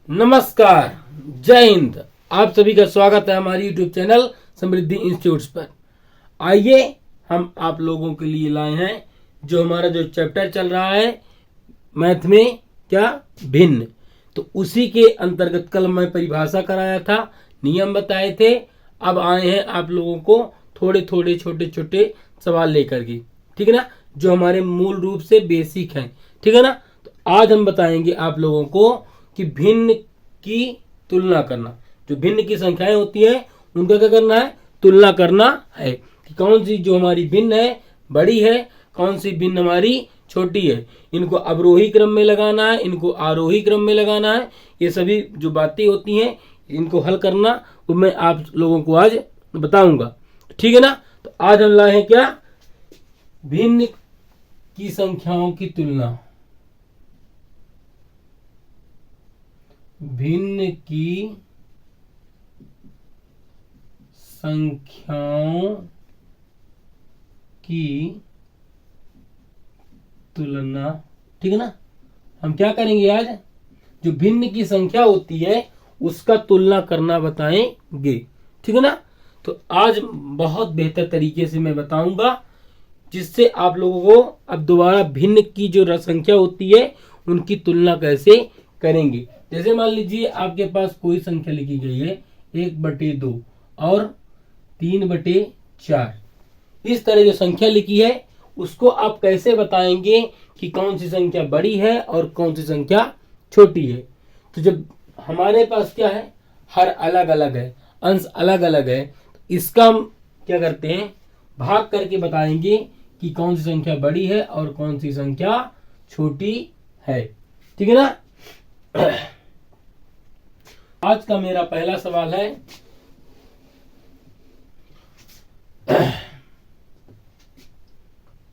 नमस्कार, जय हिंद। आप सभी का स्वागत है हमारी यूट्यूब चैनल समृद्धि इंस्टीट्यूट्स पर। आइए हम आप लोगों के लिए लाए हैं जो हमारा जो चैप्टर चल रहा है मैथ में क्या भिन्न, तो उसी के अंतर्गत कल मैं परिभाषा कराया था, नियम बताए थे। अब आए हैं आप लोगों को थोड़े थोड़े छोटे छोटे सवाल लेकर के, ठीक है ना, जो हमारे मूल रूप से बेसिक हैं, ठीक है ना। तो आज हम बताएंगे आप लोगों को कि भिन्न की तुलना करना, जो भिन्न की संख्याएं होती हैं उनका क्या करना है, तुलना करना है कि कौन सी जो हमारी भिन्न है बड़ी है, कौन सी भिन्न हमारी छोटी है। इनको अवरोही क्रम में लगाना है, इनको आरोही क्रम में लगाना है। ये सभी जो बातें होती हैं इनको हल करना वो मैं आप लोगों को आज बताऊंगा, ठीक है ना। तो आज हम लाए हैं क्या, भिन्न की संख्याओं की तुलना। भिन्न की संख्याओं की तुलना, ठीक है ना। हम क्या करेंगे आज, जो भिन्न की संख्या होती है उसका तुलना करना बताएंगे, ठीक है ना। तो आज बहुत बेहतर तरीके से मैं बताऊंगा जिससे आप लोगों को अब दोबारा भिन्न की जो संख्या होती है उनकी तुलना कैसे करेंगे। जैसे मान लीजिए आपके पास कोई संख्या लिखी गई है 1/2 और 3/4, इस तरह जो संख्या लिखी है उसको आप कैसे बताएंगे कि कौन सी संख्या बड़ी है और कौन सी संख्या छोटी है। तो जब हमारे पास क्या है, हर अलग अलग है, अंश अलग अलग है, तो इसका हम क्या करते हैं, भाग करके बताएंगे कि कौन सी संख्या बड़ी है और कौन सी संख्या छोटी है, ठीक है ना। आज का मेरा पहला सवाल है,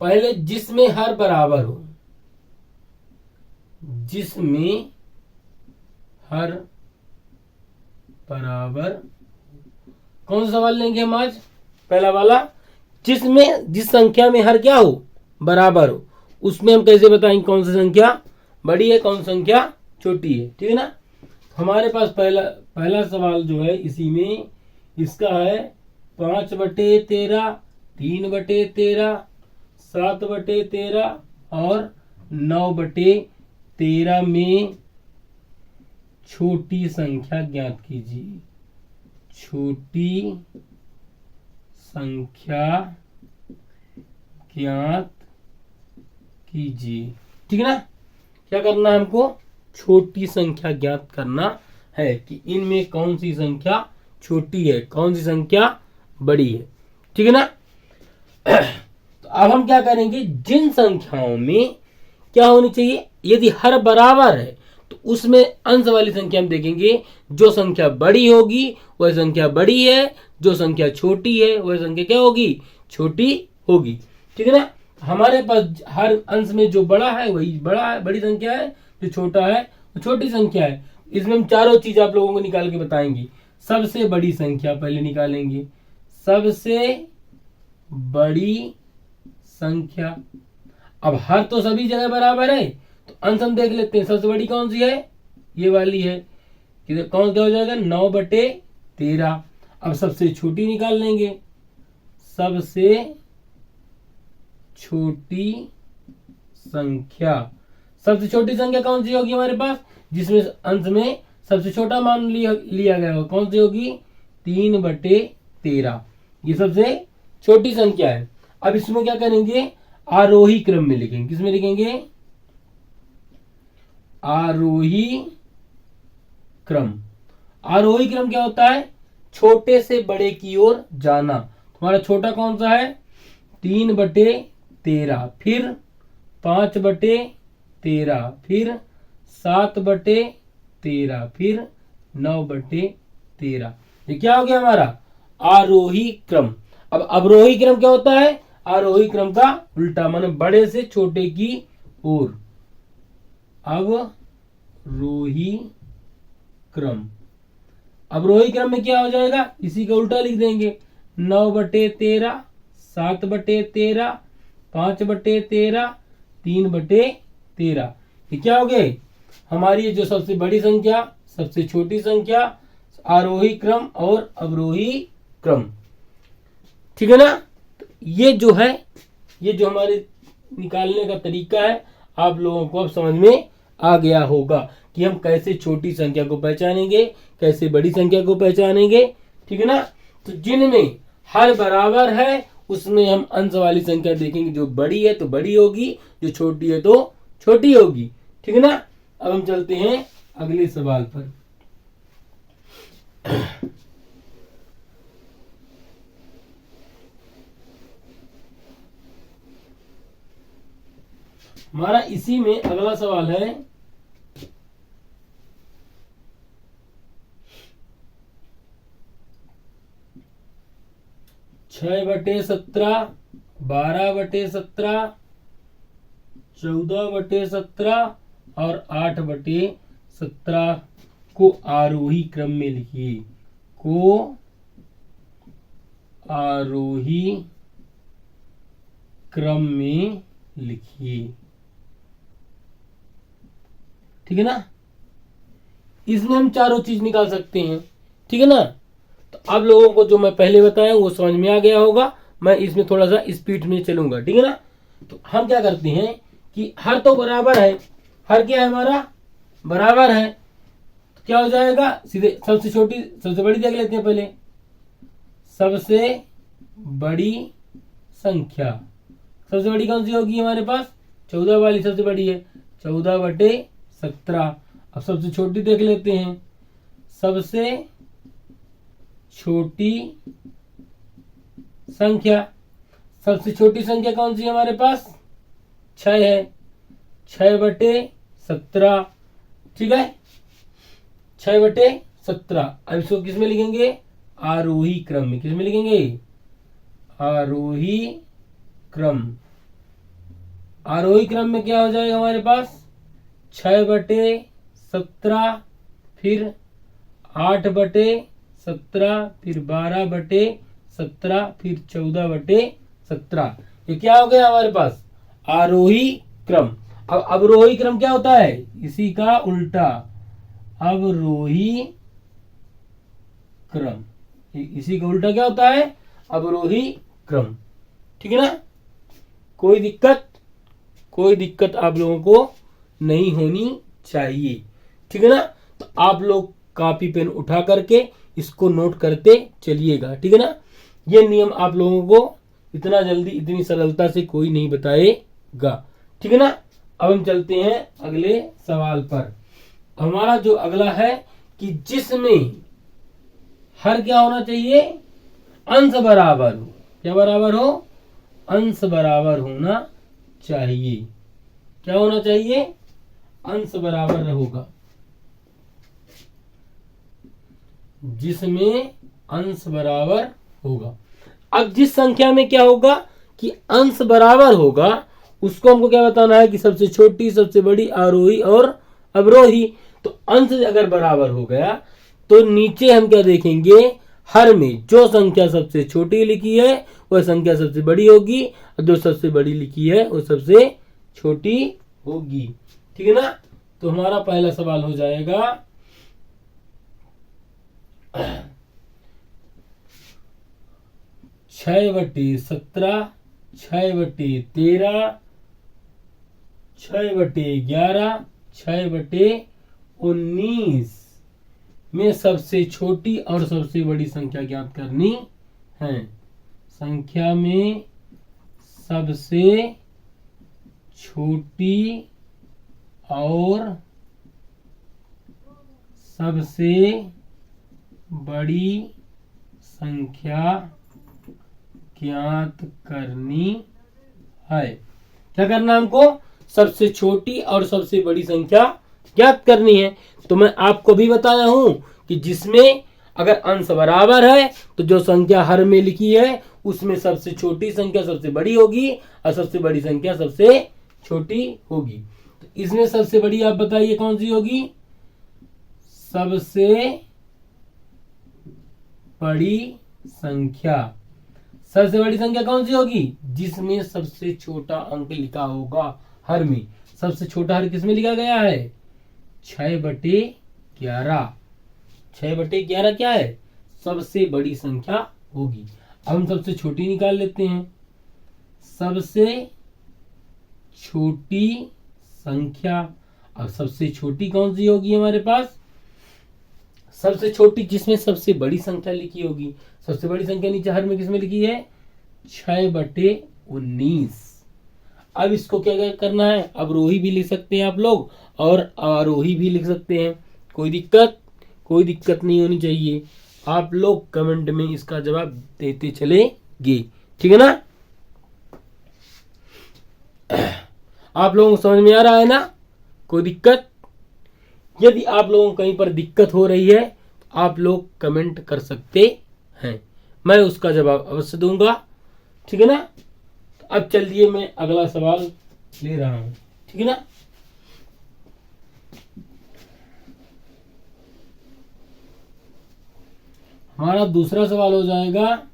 पहले जिसमें हर बराबर हो, जिसमें हर बराबर, कौन सा सवाल लेंगे हम आज, पहला वाला, जिसमें जिस संख्या में हर क्या हो, बराबर हो, उसमें हम कैसे बताएंगे कौन सी संख्या बड़ी है कौन सी संख्या छोटी है, ठीक है ना। हमारे पास पहला सवाल जो है इसी में इसका है 5/13, 3/13, 7/13 और 9/13 में छोटी संख्या ज्ञात कीजिए। छोटी संख्या ज्ञात कीजिए, ठीक है ना। क्या करना है हमको, छोटी संख्या ज्ञात करना है कि इनमें कौन सी संख्या छोटी है कौन सी संख्या बड़ी है, ठीक है ना। तो अब हम क्या करेंगे, जिन संख्याओं में क्या होनी चाहिए, यदि हर बराबर है तो उसमें अंश वाली संख्या हम देखेंगे, जो संख्या बड़ी होगी वह संख्या बड़ी है, जो संख्या छोटी है वह संख्या क्या होगी, छोटी होगी, ठीक है ना। हमारे पास हर अंश में जो बड़ा है वही बड़ी संख्या है, जो छोटा है वो छोटी संख्या है। इसमें हम चारों चीज आप लोगों को निकाल के बताएंगे। सबसे बड़ी संख्या पहले निकालेंगे, सबसे बड़ी संख्या। अब हर तो सभी जगह बराबर है तो अंश हम देख लेते हैं, सबसे बड़ी कौन सी है, ये वाली है, कि कौन क्या हो जाएगा 9/13। अब सबसे छोटी निकाल लेंगे, सबसे छोटी संख्या, सबसे छोटी संख्या कौन सी होगी हमारे पास, जिसमें अंश में सबसे छोटा मान लिया गया हो, कौन सी होगी 3/13, ये सबसे छोटी संख्या है। अब इसमें क्या करेंगे, आरोही क्रम में लिखेंगे, किसमें लिखेंगे, आरोही क्रम। आरोही क्रम क्या होता है, छोटे से बड़े की ओर जाना। तुम्हारा छोटा कौन सा है 3/13, फिर 5/13, फिर 7/13, फिर 9/13। ये क्या हो गया हमारा आरोही क्रम। अब अवरोही क्रम क्या होता है, आरोही क्रम का उल्टा, माने बड़े से छोटे की ओर, अवरोही क्रम। अवरोही क्रम में क्या हो जाएगा, इसी का उल्टा लिख देंगे, 9/13, 7/13, 5/13, 3/13, ये क्या हो गए हमारी ये जो सबसे बड़ी संख्या, सबसे छोटी संख्या, आरोही क्रम और अवरोही क्रम, ठीक है ना। तो ये जो है, ये जो हमारे निकालने का तरीका है, आप लोगों को अब समझ में आ गया होगा कि हम कैसे छोटी संख्या को पहचानेंगे, कैसे बड़ी संख्या को पहचानेंगे, ठीक है ना। तो जिनमें हर बराबर है उसमें हम अंश वाली संख्या देखेंगे, जो बड़ी है तो बड़ी होगी, जो छोटी है तो छोटी होगी, ठीक है ना। अब हम चलते हैं अगले सवाल पर। हमारा इसी में अगला सवाल है, 6/17, 12/17, 14/17 और 8/17 को आरोही क्रम में लिखिए, को आरोही क्रम में लिखिए, ठीक है ना। इसमें हम चारों चीज निकाल सकते हैं, ठीक है ना। तो आप लोगों को जो मैं पहले बताया वो समझ में आ गया होगा, मैं इसमें थोड़ा सा स्पीड में चलूंगा, ठीक है ना। तो हम क्या करते हैं कि हर तो बराबर है, हर क्या है हमारा बराबर है, तो क्या हो जाएगा, सीधे सबसे छोटी सबसे बड़ी देख लेते हैं पहले। सबसे बड़ी संख्या, सबसे बड़ी कौन सी होगी हमारे पास, 14 वाली सबसे बड़ी है, 14/17। अब सबसे छोटी देख लेते हैं, सबसे छोटी संख्या, सबसे छोटी संख्या कौन सी है हमारे पास, 6 है, 6/17, ठीक है, 6/17। अब इसको किस में लिखेंगे, आरोही क्रम में, किस में लिखेंगे, आरोही क्रम। आरोही क्रम में क्या हो जाएगा हमारे पास, 6/17, फिर 8/17, फिर 12/17, फिर 14/17। ये क्या हो गया हमारे पास, आरोही क्रम। अब अवरोही क्रम क्या होता है, इसी का उल्टा, अवरोही क्रम, इसी का उल्टा क्या होता है, अवरोही क्रम, ठीक है ना। कोई दिक्कत आप लोगों को नहीं होनी चाहिए, ठीक है ना। तो आप लोग कॉपी पेन उठा करके इसको नोट करते चलिएगा, ठीक है ना। ये नियम आप लोगों को इतना जल्दी इतनी सरलता से कोई नहीं बताएगा, ठीक है ना। अब हम चलते हैं अगले सवाल पर। हमारा जो अगला है कि जिसमें हर क्या होना चाहिए, अंश बराबर हो, क्या बराबर हो, अंश बराबर होना चाहिए। क्या होना चाहिए, अंश बराबर होगा, जिसमें अंश बराबर होगा। अब जिस संख्या में क्या होगा कि अंश बराबर होगा, उसको हमको क्या बताना है कि सबसे छोटी, सबसे बड़ी, आरोही और अवरोही। तो अंश अगर बराबर हो गया तो नीचे हम क्या देखेंगे, हर में जो संख्या सबसे छोटी लिखी है वह संख्या सबसे बड़ी होगी, और जो सबसे बड़ी लिखी है वो सबसे छोटी होगी, ठीक है ना। तो हमारा पहला सवाल हो जाएगा 6/17, 6/13, 6/11, 6/19 में सबसे छोटी और सबसे बड़ी संख्या ज्ञात करनी है। संख्या में सबसे छोटी और सबसे बड़ी संख्या ज्ञात करनी है। क्या करना है हमको, सबसे छोटी और सबसे बड़ी संख्या ज्ञात करनी है। तो मैं आपको भी बताया हूं कि जिसमें अगर अंश बराबर है तो जो संख्या हर में लिखी है उसमें सबसे छोटी संख्या सबसे बड़ी होगी और सबसे बड़ी संख्या सबसे छोटी होगी। तो इसमें सबसे बड़ी आप बताइए कौन सी होगी, सबसे बड़ी संख्या, सबसे बड़ी संख्या कौन सी होगी, जिसमें सबसे छोटा अंक लिखा होगा हर में। सबसे छोटा हर किस में लिखा गया है, 6/11। 6/11 क्या है? सबसे बड़ी संख्या होगी। अब हम सबसे छोटी निकाल लेते हैं। सबसे छोटी संख्या, अब सबसे छोटी कौन सी होगी हमारे पास? सबसे छोटी जिसमें सबसे बड़ी संख्या लिखी होगी। सबसे बड़ी संख्या नीचे हर में किसमें लिखी है? 6/19। अब इसको क्या क्या करना है? अवरोही भी लिख सकते हैं आप लोग और आरोही भी लिख सकते हैं। कोई दिक्कत नहीं होनी चाहिए। आप लोग कमेंट में इसका जवाब देते चलेंगे, ठीक है ना? आप लोगों को समझ में आ रहा है ना? कोई दिक्कत? यदि आप लोगों को कहीं पर दिक्कत हो रही है तो आप लोग कमेंट कर सकते हैं, मैं उसका जवाब अवश्य दूंगा, ठीक है ना? तो अब चलिए मैं अगला सवाल ले रहा हूं, ठीक है ना? हमारा दूसरा सवाल हो जाएगा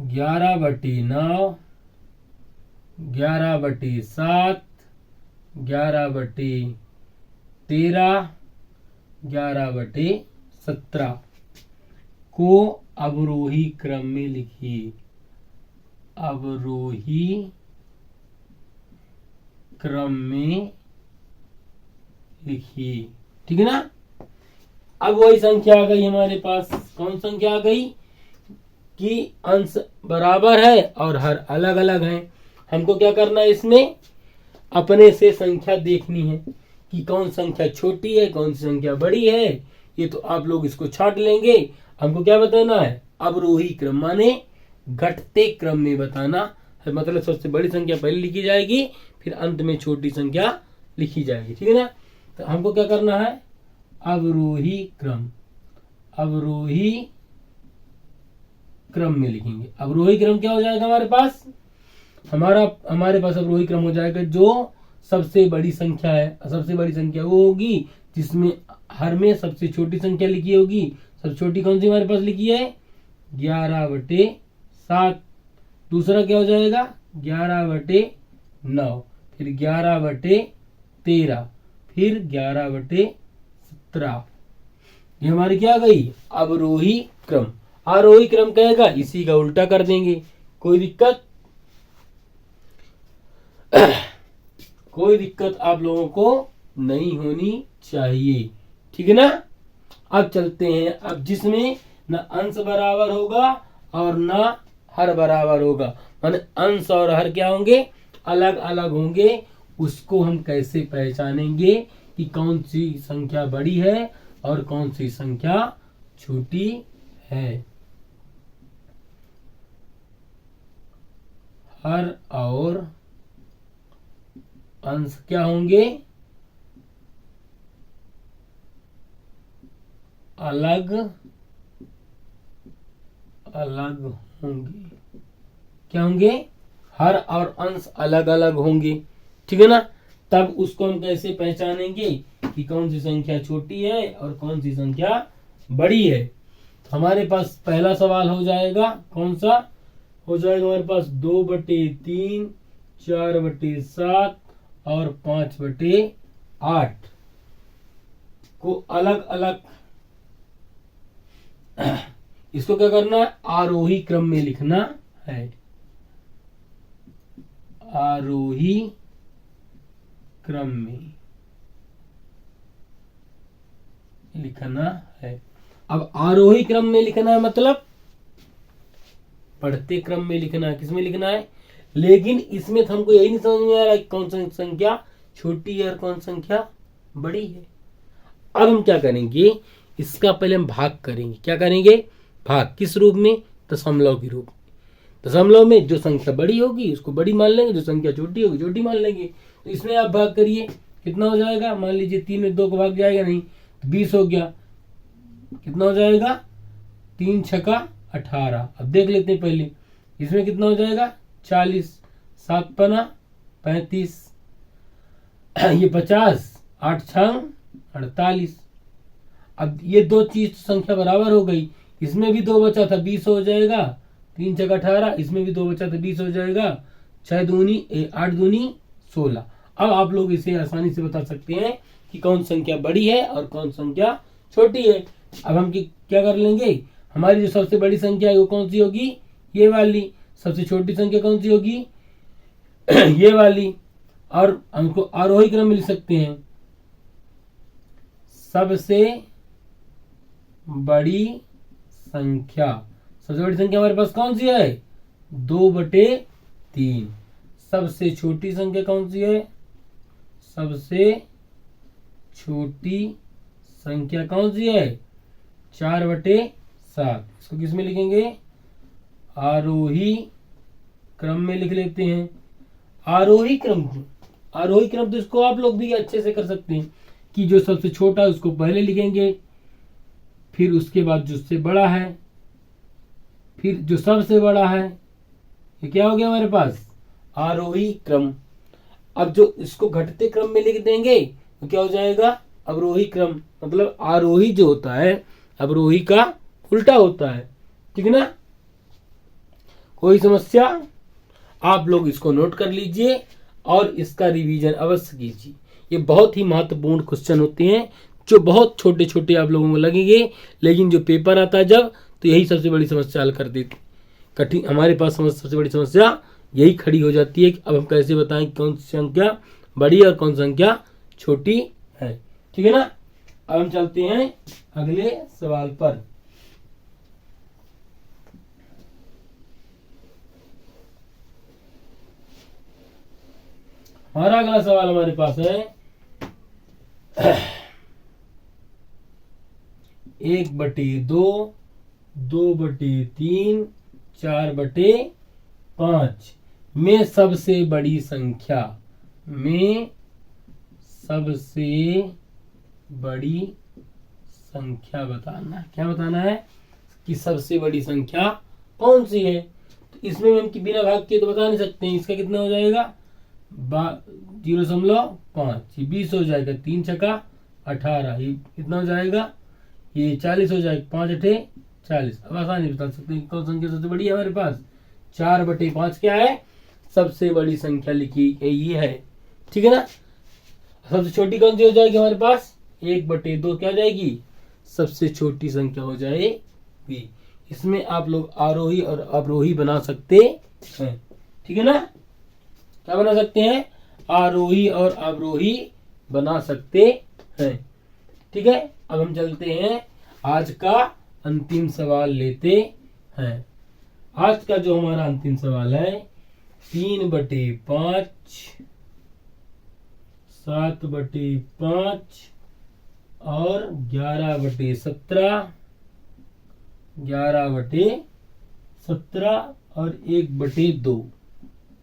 11/9, 11/7, 11/13, 11/17 को अवरोही क्रम में लिखिए। अवरोही क्रम में लिखिए, ठीक है ना? अब वही संख्या आ गई हमारे पास। कौन संख्या आ गई? कि अंश बराबर है और हर अलग अलग है। हमको क्या करना है? इसमें अपने से संख्या देखनी है कि कौन संख्या छोटी है, कौन सी संख्या बड़ी है। ये तो आप लोग इसको छांट लेंगे। हमको क्या बताना है? अवरोही क्रम माने घटते क्रम में बताना है। मतलब सबसे बड़ी संख्या पहले लिखी जाएगी, फिर अंत में छोटी संख्या लिखी जाएगी, ठीक है ना? तो हमको क्या करना है? अवरोही क्रम में लिखेंगे। अवरोही क्रम क्या हो जाएगा हमारे पास? हमारे पास अवरोही क्रम हो जाएगा जो सबसे बड़ी संख्या है। सबसे बड़ी संख्या वो होगी जिसमें हर में सबसे छोटी संख्या लिखी होगी। सबसे छोटी कौन सी हमारे पास लिखी है? 11/7। दूसरा क्या हो जाएगा? 11/9, फिर 11/13, फिर 11/17। ये हमारी क्या गई? अवरोही क्रम। आरोही क्रम कहेगा इसी का उल्टा कर देंगे। कोई दिक्कत? कोई दिक्कत आप लोगों को नहीं होनी चाहिए, ठीक है ना? अब चलते हैं। अब जिसमें न अंश बराबर होगा और न हर बराबर होगा, माने अंश और हर क्या होंगे? अलग अलग होंगे। उसको हम कैसे पहचानेंगे कि कौन सी संख्या बड़ी है और कौन सी संख्या छोटी है? हर और अंश क्या होंगे? अलग अलग होंगे। क्या होंगे? हर और अंश अलग अलग होंगे, ठीक है ना? तब उसको हम कैसे पहचानेंगे कि कौन सी संख्या छोटी है और कौन सी संख्या बड़ी है? हमारे पास पहला सवाल हो जाएगा, कौन सा हो जाएगा हमारे पास? 2/3, 4/7 और 5/8 को अलग अलग इसको क्या करना है? आरोही क्रम में लिखना है। आरोही क्रम में लिखना है। अब आरोही क्रम में लिखना है मतलब बढ़ते क्रम में लिखना है। किसमें लिखना है? लेकिन इसमें तो हमको यही नहीं समझ में आ रहा कि कौन सी संख्या छोटी है और कौन सी संख्या बड़ी है। अब हम क्या करेंगे? इसका पहले हम भाग करेंगे। क्या करेंगे? भाग। किस रूप में? दशमलव के रूप में। दशमलव में जो संख्या बड़ी होगी उसको बड़ी मान लेंगे, जो संख्या छोटी होगी छोटी मान लेंगे। तो इसमें आप भाग करिए, कितना हो जाएगा? मान लीजिए 3 में 2 को भाग जाएगा नहीं तो 20 हो गया। कितना हो जाएगा? 3 छक्का 18। अब देख लेते हैं पहले इसमें कितना हो जाएगा? 40, 7 पना 35, ये 50, 8 छंग 48। अब ये दो चीज संख्या बराबर हो गई। इसमें भी 2 बचा था, 20 हो जाएगा। 3 छक्का 18, इसमें भी 2 बचा था, 20 हो जाएगा। 6 दूनी 8 दूनी 16। अब आप लोग इसे आसानी से बता सकते हैं कि कौन संख्या बड़ी है और कौन संख्या छोटी है। अब हम क्या कर लेंगे, हमारी जो सबसे बड़ी संख्या है वो कौन सी होगी, ये वाली। सबसे छोटी संख्या कौन सी होगी, ये वाली। और हमको आरोही क्रम में लिख सकते हैं, सबसे बड़ी संख्या। सबसे बड़ी संख्या हमारे पास कौन सी है, 2/3। सबसे छोटी संख्या कौन सी है, सबसे छोटी संख्या कौन सी है, 4/7। इसको किस में लिखेंगे, आरोही क्रम में लिख लेते हैं। आरोही क्रम तो इसको आप लोग भी अच्छे से कर सकते हैं कि जो सबसे छोटा है उसको पहले लिखेंगे, फिर उसके बाद जो उससे बड़ा है, फिर जो सबसे बड़ा है। ये क्या हो गया हमारे पास, आरोही क्रम। अब जो इसको घटते क्रम में लिख देंगे तो क्या हो जाएगा, अवरोही क्रम। मतलब आरोही जो होता है अवरोही का उल्टा होता है, ठीक है ना। कोई समस्या, आप लोग इसको नोट कर लीजिए और इसका रिवीजन अवश्य कीजिए। ये बहुत ही महत्वपूर्ण क्वेश्चन होते हैं जो बहुत छोटे छोटे आप लोगों को लगेंगे, लेकिन जो पेपर आता है जब, तो यही सबसे बड़ी समस्या हल कर देती। कठिन हमारे पास सबसे बड़ी समस्या यही खड़ी हो जाती है कि अब हम कैसे बताएं कौन सी संख्या बड़ी और कौन सी संख्या छोटी है, ठीक है ना। अब हम चलते हैं अगले सवाल पर। हमारा अगला सवाल हमारे पास है 1/2, 2/3, 4/5 में सबसे बड़ी संख्या, में सबसे बड़ी संख्या बताना है। क्या बताना है कि सबसे बड़ी संख्या कौन सी है। तो इसमें हम बिना भाग के तो बता नहीं सकते हैं। इसका कितना हो जाएगा, 0.5, ये 20 हो जाएगा, 3 छक्का 18, ये कितना हो जाएगा, ये 40 हो जाएगा, 5×8 40। अब आसानी बता सकते हैं कौन संख्या सबसे बड़ी है हमारे पास, 4/5 क्या है, सबसे बड़ी संख्या लिखी गई है, ठीक है ना। सबसे छोटी कौन सी हो जाएगी हमारे पास, 1/2 क्या हो जाएगी, सबसे छोटी संख्या हो जाएगी। इसमें आप लोग आरोही और अवरोही बना सकते हैं, ठीक है ना। क्या बना सकते हैं, आरोही और अवरोही बना सकते हैं, ठीक है। अब हम चलते हैं आज का अंतिम सवाल लेते हैं। आज का जो हमारा अंतिम सवाल है 3/5, 7/5 और 11/17, 11/17 और 1/2,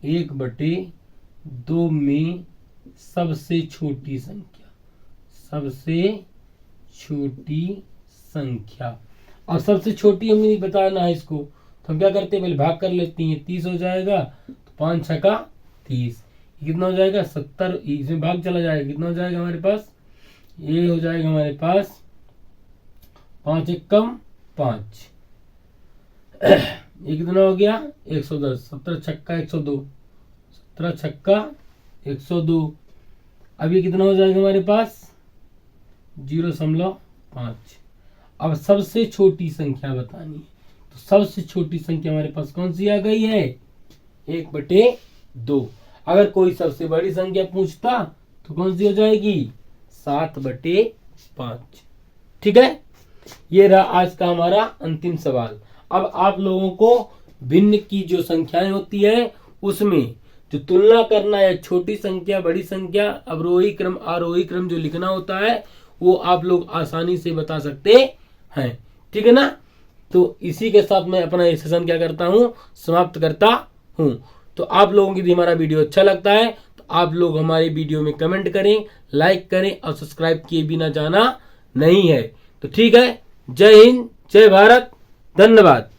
1/2 में सबसे छोटी संख्या, सबसे छोटी संख्या। और सबसे छोटी हमें नहीं बताना है इसको, तो हम क्या करते हैं, पहले भाग कर लेते हैं। 30 हो जाएगा, तो 5 छक्का 30, कितना हो जाएगा 70, इसमें भाग चला जाएगा, कितना हो जाएगा हमारे पास, ये हो जाएगा हमारे पास 5 एकम 5, ये कितना हो गया 110, 17 छक्का 102, 17 छक्का 102। अब ये कितना हो जाएगा हमारे पास 0.5। अब सबसे छोटी संख्या बतानी है, तो सबसे छोटी संख्या हमारे पास कौन सी आ गई है, 1/2। अगर कोई सबसे बड़ी संख्या पूछता तो कौन सी हो जाएगी, 7/5, ठीक है। ये रहा आज का हमारा अंतिम सवाल। अब आप लोगों को भिन्न की जो संख्याएं होती है उसमें जो तुलना करना है, छोटी संख्या बड़ी संख्या, अवरोही क्रम आरोही क्रम जो लिखना होता है वो आप लोग आसानी से बता सकते हैं, ठीक है ना। तो इसी के साथ मैं अपना ये सेशन क्या करता हूँ, समाप्त करता हूँ। तो आप लोगों की यदि हमारा वीडियो अच्छा लगता है तो आप लोग हमारे वीडियो में कमेंट करें, लाइक करें और सब्सक्राइब किए बिना जाना नहीं है। तो ठीक है, जय हिंद, जय भारत, धन्यवाद।